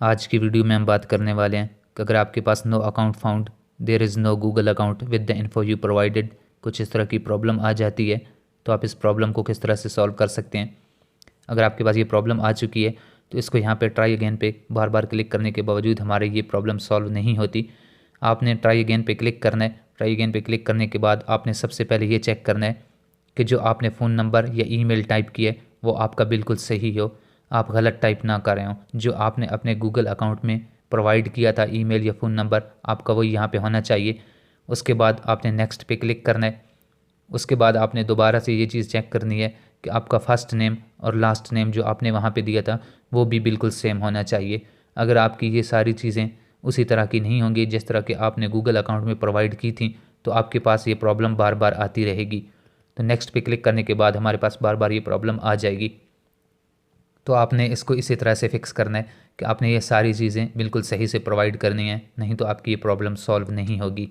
आज की वीडियो में हम बात करने वाले हैं कि अगर आपके पास no account found, there is no Google account with the info you provided, कुछ इस तरह की प्रॉब्लम आ जाती है तो आप इस प्रॉब्लम को किस तरह से सॉल्व कर सकते हैं। अगर आपके पास ये प्रॉब्लम आ चुकी है तो इसको यहाँ पे ट्राई अगेन पे बार बार क्लिक करने के बावजूद हमारे ये प्रॉब्लम सॉल्व नहीं होती। आपने ट्राई अगेन पे क्लिक करना है। ट्राई अगेन पे क्लिक करने के बाद आपने सबसे पहले ये चेक करना है कि जो आपने फ़ोन नंबर या ईमेल टाइप किया है वो आपका बिल्कुल सही हो, आप गलत टाइप ना कर रहे हो। जो आपने अपने गूगल अकाउंट में प्रोवाइड किया था ईमेल या फ़ोन नंबर, आपका वही यहाँ पे होना चाहिए। उसके बाद आपने नेक्स्ट पे क्लिक करना है। उसके बाद आपने दोबारा से ये चीज़ चेक करनी है कि आपका फ़र्स्ट नेम और लास्ट नेम जो आपने वहाँ पे दिया था वो भी बिल्कुल सेम होना चाहिए। अगर आपकी ये सारी चीज़ें उसी तरह की नहीं होंगी जिस तरह के आपने गूगल अकाउंट में प्रोवाइड की थी तो आपके पास ये प्रॉब्लम बार बार आती रहेगी। तो नेक्स्ट पे क्लिक करने के बाद हमारे पास बार बार ये प्रॉब्लम आ जाएगी। तो आपने इसको इसी तरह से फिक्स करना है कि आपने ये सारी चीज़ें बिल्कुल सही से प्रोवाइड करनी है, नहीं तो आपकी ये प्रॉब्लम सॉल्व नहीं होगी।